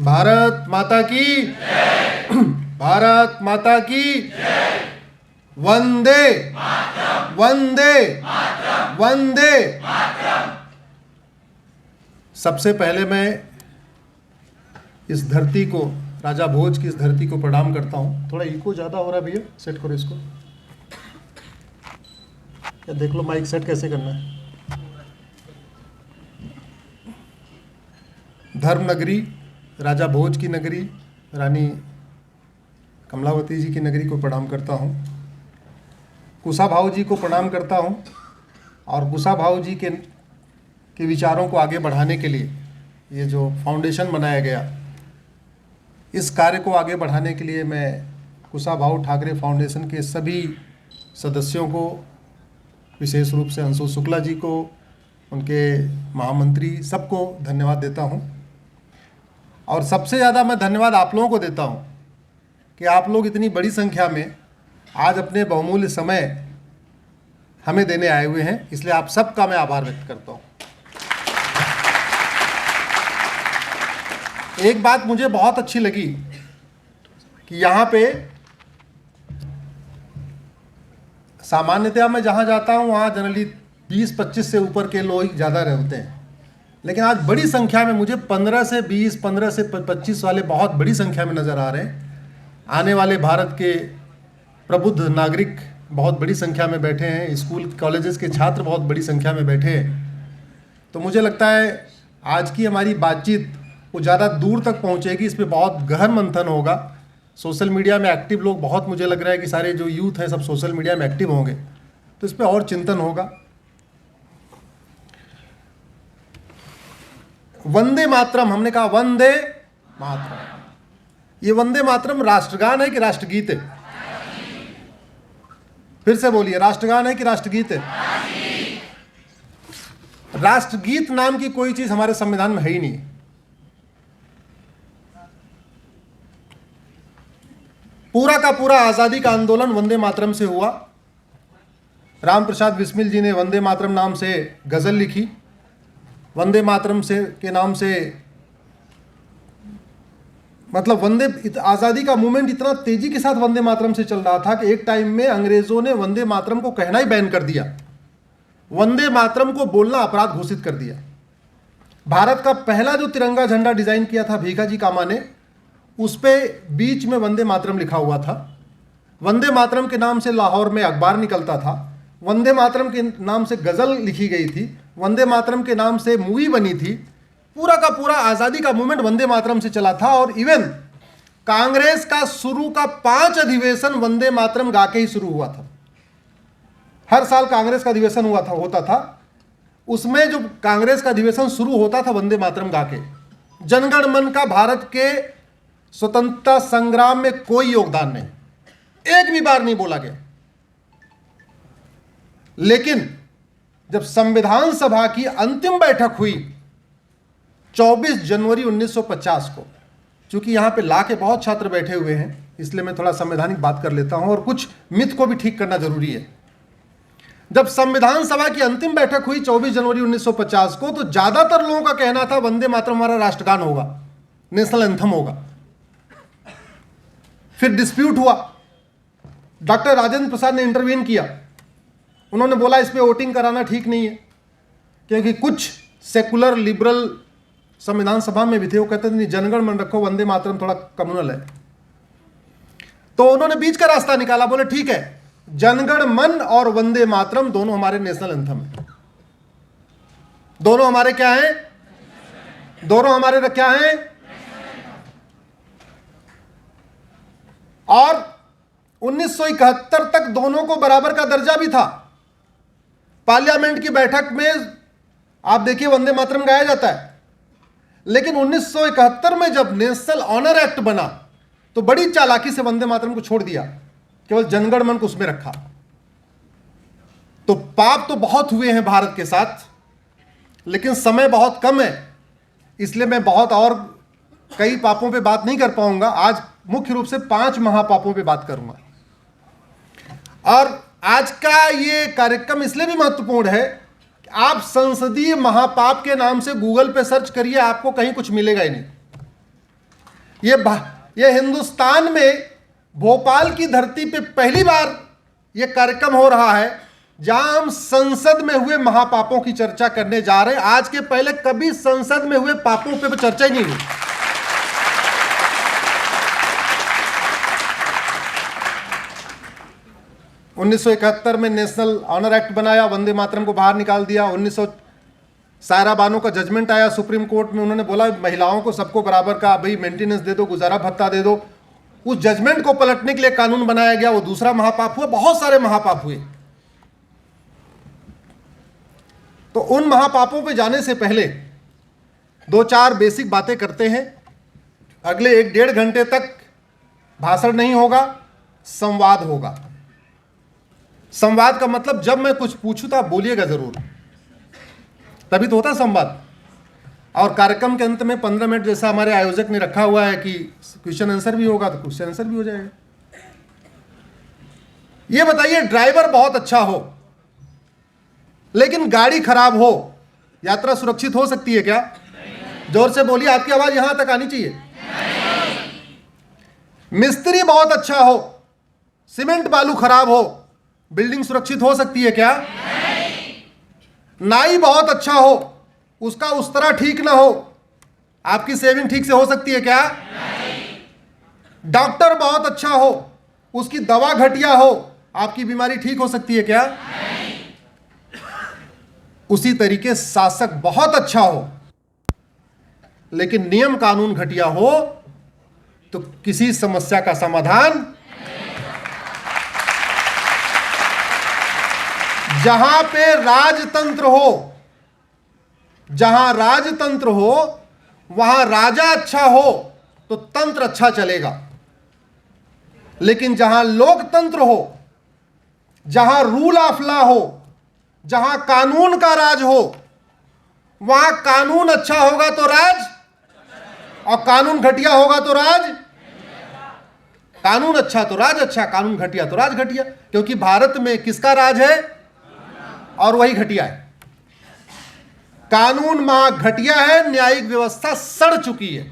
भारत माता की जय। भारत माता की जय। वंदे मातरम। वंदे मातरम। वंदे मातरम। सबसे पहले मैं इस धरती को, राजा भोज की इस धरती को प्रणाम करता हूँ। थोड़ा इको ज़्यादा हो रहा है भैया, सेट करो इसको। क्या देख लो माइक सेट कैसे करना है। धर्म नगरी, राजा भोज की नगरी, रानी कमलावती जी की नगरी को प्रणाम करता हूँ। कुशाभाऊ जी को प्रणाम करता हूँ और कुशाभाऊ जी के विचारों को आगे बढ़ाने के लिए ये जो फाउंडेशन बनाया गया, इस कार्य को आगे बढ़ाने के लिए मैं कुशाभाऊ ठाकरे फाउंडेशन के सभी सदस्यों को, विशेष रूप से अंशु शुक्ला जी को, उनके महामंत्री, सबको धन्यवाद देता हूं। और सबसे ज़्यादा मैं धन्यवाद आप लोगों को देता हूं कि आप लोग इतनी बड़ी संख्या में आज अपने बहुमूल्य समय हमें देने आए हुए हैं, इसलिए आप सबका मैं आभार व्यक्त करता हूं। एक बात मुझे बहुत अच्छी लगी कि यहाँ पे सामान्यतया मैं जहाँ जाता हूँ वहाँ जनरली 20-25 से ऊपर के लोग ही ज़्यादा रहते हैं, लेकिन आज बड़ी संख्या में मुझे 15 से 20, 15 से 25 वाले बहुत बड़ी संख्या में नज़र आ रहे हैं। आने वाले भारत के प्रबुद्ध नागरिक बहुत बड़ी संख्या में बैठे हैं, स्कूल कॉलेजेस के छात्र बहुत बड़ी संख्या में बैठे हैं। तो मुझे लगता है आज की हमारी बातचीत वो ज़्यादा दूर तक पहुँचेगी, इस पर बहुत गहन मंथन होगा। सोशल मीडिया में एक्टिव लोग बहुत, मुझे लग रहा है कि सारे जो यूथ हैं सब सोशल मीडिया में एक्टिव होंगे, तो इस पर और चिंतन होगा। वंदे मातरम, हमने कहा वंदे मातरम। ये वंदे मातरम राष्ट्रगान है कि राष्ट्रगीत है? फिर से बोलिए, राष्ट्रगान है कि राष्ट्रगीत है? राष्ट्रगीत नाम की कोई चीज हमारे संविधान में है ही नहीं। पूरा का पूरा आजादी का आंदोलन वंदे मातरम से हुआ। राम प्रसाद बिस्मिल जी ने वंदे मातरम नाम से गजल लिखी। वंदे मातरम से के नाम से मतलब वंदे आज़ादी का मूवमेंट इतना तेजी के साथ वंदे मातरम से चल रहा था कि एक टाइम में अंग्रेजों ने वंदे मातरम को कहना ही बैन कर दिया। वंदे मातरम को बोलना अपराध घोषित कर दिया। भारत का पहला जो तिरंगा झंडा डिजाइन किया था भीखाजी कामा ने, उस पे बीच में वंदे मातरम लिखा हुआ था। वंदे मातरम के नाम से लाहौर में अखबार निकलता था। वंदे मातरम के नाम से गजल लिखी गई थी। वंदे मातरम के नाम से मूवी बनी थी। पूरा का पूरा आज़ादी का मूवमेंट वंदे मातरम से चला था। और इवन कांग्रेस का शुरू का 5 अधिवेशन वंदे मातरम गा के ही शुरू हुआ था। हर साल कांग्रेस का अधिवेशन होता था, उसमें जो कांग्रेस का अधिवेशन शुरू होता था वंदे मातरम गा के। जनगण मन का भारत के स्वतंत्रता संग्राम में कोई योगदान नहीं, एक भी बार नहीं बोला गया। लेकिन जब संविधान सभा की अंतिम बैठक हुई 24 जनवरी 1950 को, चूंकि यहां पे ला के बहुत छात्र बैठे हुए हैं, इसलिए मैं थोड़ा संवैधानिक बात कर लेता हूं और कुछ मिथ को भी ठीक करना जरूरी है। जब संविधान सभा की अंतिम बैठक हुई 24 जनवरी 1950 को, तो ज्यादातर लोगों का कहना था वंदे मातरम हमारा राष्ट्रगान होगा, नेशनल एंथम होगा। फिर डिस्प्यूट हुआ। डॉक्टर राजेंद्र प्रसाद ने इंटरवीन किया। उन्होंने बोला इस पे वोटिंग कराना ठीक नहीं है, क्योंकि कुछ सेकुलर लिबरल संविधान सभा में भी थे, वो कहते थे नहीं, जनगण मन रखो, वंदे मातरम थोड़ा कम्युनल है। तो उन्होंने बीच का रास्ता निकाला, बोले ठीक है, जनगण मन और वंदे मातरम दोनों हमारे नेशनल एंथम है। दोनों हमारे क्या हैं? दोनों हमारे क्या हैं? और 1971 तक दोनों को बराबर का दर्जा भी था। पार्लियामेंट की बैठक में आप देखिए वंदे मातरम गाया जाता है। लेकिन 1971 में जब नेशनल ऑनर एक्ट बना, तो बड़ी चालाकी से वंदे मातरम को छोड़ दिया, केवल जनगण मन को उसमें रखा। तो पाप तो बहुत हुए हैं भारत के साथ, लेकिन समय बहुत कम है, इसलिए मैं बहुत और कई पापों पे बात नहीं कर पाऊंगा। आज मुख्य रूप से 5 महापापों पे बात करूंगा। और आज का ये कार्यक्रम इसलिए भी महत्वपूर्ण है कि आप संसदीय महापाप के नाम से गूगल पे सर्च करिए, आपको कहीं कुछ मिलेगा ही नहीं। ये हिंदुस्तान में भोपाल की धरती पे पहली बार ये कार्यक्रम हो रहा है जहां हम संसद में हुए महापापों की चर्चा करने जा रहे हैं। आज के पहले कभी संसद में हुए पापों पे चर्चा ही नहीं हुई। उन्नीस में नेशनल ऑनर एक्ट बनाया, वंदे मातरम को बाहर निकाल दिया। 1900 सायरा बानो का जजमेंट आया सुप्रीम कोर्ट में, उन्होंने बोला महिलाओं को सबको बराबर का भाई मेंटेनेंस दे दो, गुजारा भत्ता दे दो। उस जजमेंट को पलटने के लिए कानून बनाया गया, वो दूसरा महापाप हुआ। बहुत सारे महापाप हुए। तो उन महापापों पे जाने से पहले 2-4 बेसिक बातें करते हैं। अगले 1-1.5 घंटे तक भाषण नहीं होगा, संवाद होगा। संवाद का मतलब जब मैं कुछ पूछूं तो आप बोलिएगा जरूर, तभी तो होता संवाद। और कार्यक्रम के अंत में 15 मिनट जैसा हमारे आयोजक ने रखा हुआ है कि क्वेश्चन आंसर भी होगा, तो क्वेश्चन आंसर भी हो जाएगा। ये बताइए, ड्राइवर बहुत अच्छा हो लेकिन गाड़ी खराब हो, यात्रा सुरक्षित हो सकती है क्या? जोर से बोलिए, आपकी आवाज यहां तक आनी चाहिए। मिस्त्री बहुत अच्छा हो, सीमेंट बालू खराब हो, बिल्डिंग सुरक्षित हो सकती है क्या? नाई बहुत अच्छा हो, उसका उस्तरा ठीक ना हो, आपकी सेविंग ठीक से हो सकती है क्या? डॉक्टर बहुत अच्छा हो, उसकी दवा घटिया हो, आपकी बीमारी ठीक हो सकती है क्या? उसी तरीके शासक बहुत अच्छा हो लेकिन नियम कानून घटिया हो तो किसी समस्या का समाधान। जहां पे राजतंत्र हो, जहां राजतंत्र हो वहां राजा अच्छा हो तो तंत्र अच्छा चलेगा। लेकिन जहां लोकतंत्र हो, जहां रूल ऑफ लॉ हो, जहां कानून का राज हो, वहां कानून अच्छा होगा तो राज, और कानून घटिया होगा तो राज। कानून अच्छा तो राज अच्छा, कानून घटिया तो राज घटिया। क्योंकि भारत में किसका राज है और वही घटिया है। कानून वहां घटिया है, न्यायिक व्यवस्था सड़ चुकी है।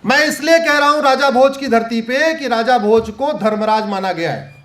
मैं इसलिए कह रहा हूं राजा भोज की धरती पे कि राजा भोज को धर्मराज माना गया है।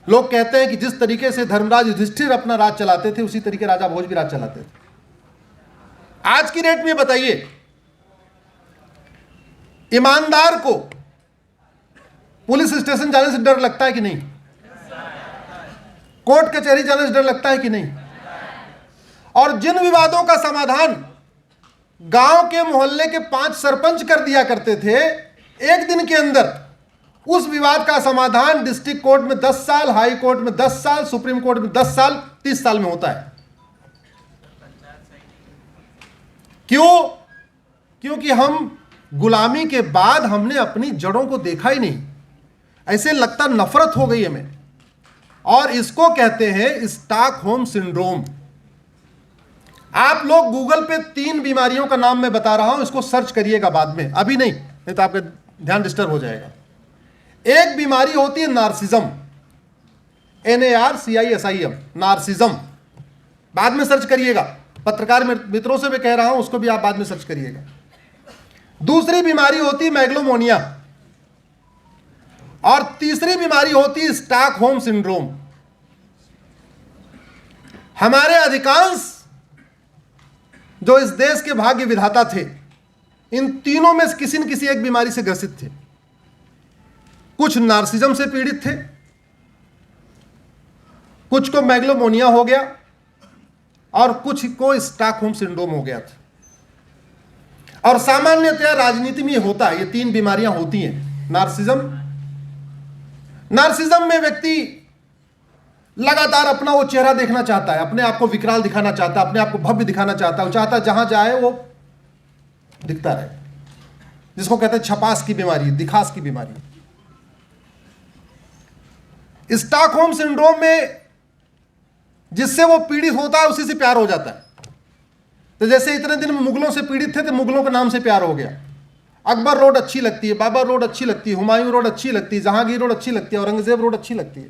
लोग कहते हैं कि जिस तरीके से धर्मराज युधिष्ठिर अपना राज चलाते थे उसी तरीके राजा भोज भी राज चलाते थे। आज की डेट में बताइए, ईमानदार को पुलिस स्टेशन जाने से डर लगता है कि नहीं? कोर्ट कचहरी जाने से डर लगता है कि नहीं? और जिन विवादों का समाधान गांव के मोहल्ले के 5 सरपंच कर दिया करते थे एक दिन के अंदर, उस विवाद का समाधान डिस्ट्रिक्ट कोर्ट में 10 साल, हाई कोर्ट में 10 साल, सुप्रीम कोर्ट में 10 साल, 30 साल में होता है। क्यों? क्योंकि हम गुलामी के बाद हमने अपनी जड़ों को देखा ही नहीं। ऐसे लगता नफरत हो गई हमें। और इसको कहते हैं स्टॉकहोम सिंड्रोम। आप लोग गूगल पे 3 बीमारियों का नाम मैं बता रहा हूं, इसको सर्च करिएगा बाद में, अभी नहीं तो आपका ध्यान डिस्टर्ब हो जाएगा। एक बीमारी होती है नार्सिज्म, NARCISIM, नार्सिज्म। बाद में सर्च करिएगा, पत्रकार मित्रों से मैं कह रहा हूं, उसको भी आप बाद में सर्च करिएगा। दूसरी बीमारी होती है मैग्लोमोनिया, और तीसरी बीमारी होती है स्टॉकहोम सिंड्रोम। हमारे अधिकांश जो इस देश के भाग्य विधाता थे, इन तीनों में से किसी न किसी एक बीमारी से ग्रसित थे। कुछ नार्सिज्म से पीड़ित थे, कुछ को मैग्लोमोनिया हो गया, और कुछ को स्टॉकहोम सिंड्रोम हो गया था। और सामान्यतया राजनीति में होता है, ये 3 बीमारियां होती हैं। नार्सिज्म में व्यक्ति लगातार अपना वो चेहरा देखना चाहता है, अपने आप को विकराल दिखाना चाहता है, अपने आप को भव्य दिखाना चाहता है, वो चाहता है जहां जाए वो दिखता रहे, जिसको कहते हैं छपास की बीमारी, दिखास की बीमारी। स्टॉकहोम सिंड्रोम में जिससे वो पीड़ित होता है उसी से प्यार हो जाता है। तो जैसे इतने दिन मुगलों से पीड़ित थे तो मुगलों के नाम से प्यार हो गया। अकबर रोड अच्छी लगती है, बाबर रोड अच्छी लगती है, हुमायूं रोड अच्छी लगती है, जहांगीर रोड अच्छी लगती है, औरंगजेब रोड अच्छी लगती है।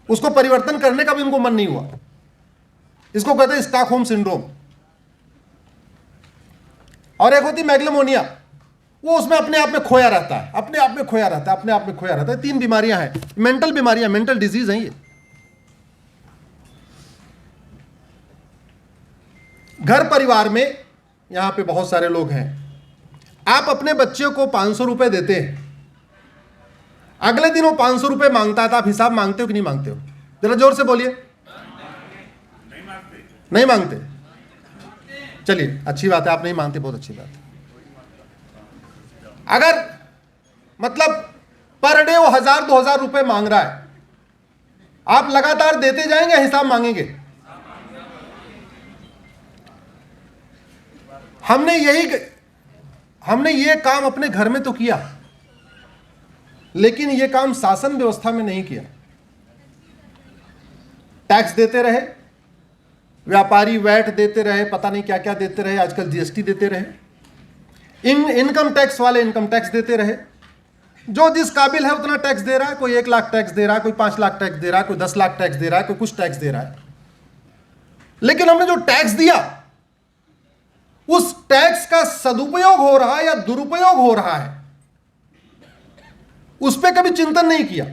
उसको परिवर्तन करने का भी उनको मन नहीं हुआ। इसको कहते हैं स्टॉकहोम सिंड्रोम। और एक होती मैग्लेमोनिया, वो उसमें अपने आप में खोया रहता है, अपने आप में खोया रहता है, अपने आप में खोया रहता है। 3 बीमारियां हैं, मेंटल बीमारियां, मेंटल डिजीज हैं ये। घर परिवार में यहां पे बहुत सारे लोग हैं, आप अपने बच्चे को 500 रुपए देते हैं, अगले दिन वो 500 रुपए मांगता है, तो आप हिसाब मांगते हो कि नहीं मांगते हो? जरा जोर से बोलिए। नहीं मांगते। चलिए अच्छी बात है, आप नहीं मांगते, बहुत अच्छी बात है। अगर मतलब पर डे वो 1000-2000 रुपए मांग रहा है, आप लगातार देते जाएंगे, हिसाब मांगेंगे? हमने ये काम अपने घर में तो किया, लेकिन ये काम शासन व्यवस्था में नहीं किया। टैक्स देते रहे, व्यापारी वैट देते रहे, पता नहीं क्या क्या देते रहे, आजकल जीएसटी देते रहे, इनकम टैक्स वाले इनकम टैक्स देते रहे। जो जिस काबिल है उतना टैक्स दे रहा है, कोई 1 लाख टैक्स दे रहा है, कोई 5 लाख टैक्स दे रहा है, कोई 10 लाख टैक्स दे रहा है, कोई कुछ टैक्स दे रहा है। लेकिन हमने जो टैक्स दिया, उस टैक्स का सदुपयोग हो रहा है या दुरुपयोग हो रहा है, उस पर कभी चिंतन नहीं किया।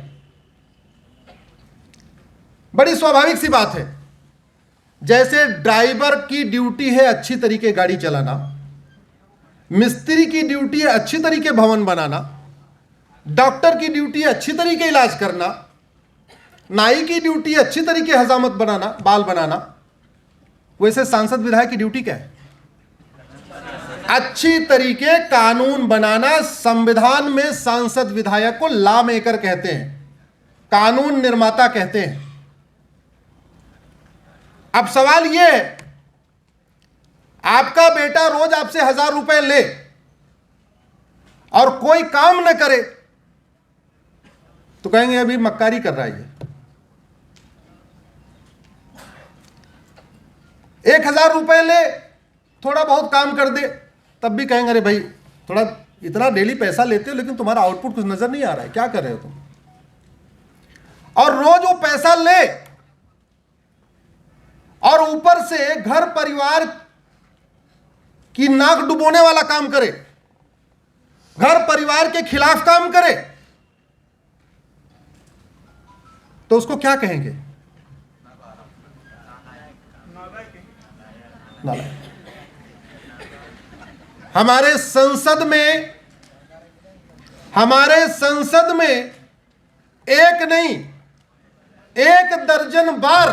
बड़ी स्वाभाविक सी बात है, जैसे ड्राइवर की ड्यूटी है अच्छी तरीके गाड़ी चलाना, मिस्त्री की ड्यूटी है अच्छी तरीके भवन बनाना, डॉक्टर की ड्यूटी है अच्छी तरीके इलाज करना, नाई की ड्यूटी है अच्छी तरीके हजामत बनाना, बाल बनाना, वैसे सांसद विधायक की ड्यूटी क्या है? अच्छी तरीके कानून बनाना। संविधान में सांसद विधायक को लॉ मेकर कहते हैं, कानून निर्माता कहते हैं। अब सवाल यह है, आपका बेटा रोज आपसे 1000 रुपए ले और कोई काम न करे, तो कहेंगे अभी मक्कारी कर रहा है। 1000 रुपए ले, थोड़ा बहुत काम कर दे, तब भी कहेंगे अरे भाई थोड़ा इतना डेली पैसा लेते हो लेकिन तुम्हारा आउटपुट कुछ नजर नहीं आ रहा है, क्या कर रहे हो तुम? और रोज वो पैसा ले और ऊपर से घर परिवार की नाक डुबोने वाला काम करे, घर परिवार के खिलाफ काम करे, तो उसको क्या कहेंगे? नालायक। हमारे संसद में एक नहीं 1 दर्जन बार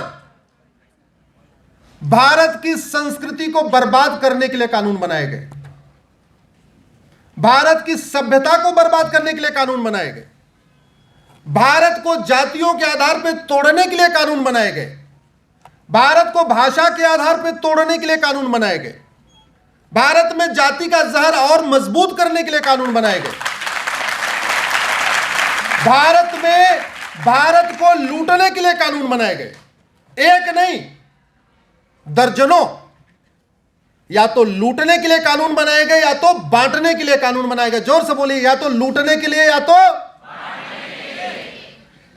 भारत की संस्कृति को बर्बाद करने के लिए कानून बनाए गए, भारत की सभ्यता को बर्बाद करने के लिए कानून बनाए गए, भारत को जातियों के आधार पर तोड़ने के लिए कानून बनाए गए, भारत को भाषा के आधार पर तोड़ने के लिए कानून बनाए गए, भारत में जाति का जहर और मजबूत करने के लिए कानून बनाए गए, भारत को लूटने के लिए कानून बनाए गए। एक नहीं दर्जनों, या तो लूटने के लिए कानून बनाए गए या तो बांटने के लिए कानून बनाए गए। जोर से बोलिए, या तो लूटने के लिए या तो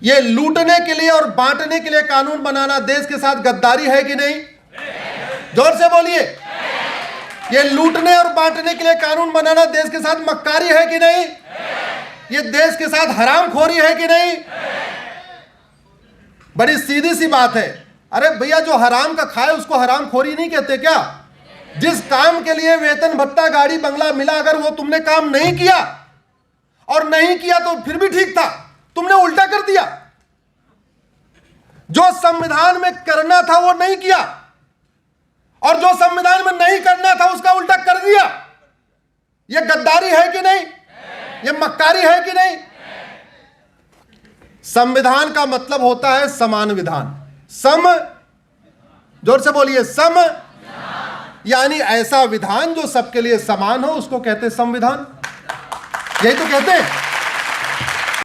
ये लूटने के लिए और बांटने के लिए कानून बनाना देश के साथ गद्दारी है कि नहीं? जोर से बोलिए। ये लूटने और बांटने के लिए कानून बनाना देश के साथ मक्कारी है कि नहीं? ये देश के साथ हरामखोरी है कि नहीं? बड़ी सीधी सी बात है। अरे भैया, जो हराम का खाए उसको हरामखोरी नहीं कहते क्या? जिस काम के लिए वेतन भत्ता गाड़ी बंगला मिला, अगर वो तुमने काम नहीं किया और नहीं किया तो फिर भी ठीक था, तुमने उल्टा कर दिया। जो संविधान में करना था वो नहीं किया और जो संविधान में नहीं करना था उसका उल्टा कर दिया। ये गद्दारी है कि नहीं? ये मक्कारी है कि नहीं? संविधान का मतलब होता है समान विधान। जोर से बोलिए, यानी ऐसा विधान जो सबके लिए समान हो, उसको कहते हैं संविधान। यही तो कहते हैं।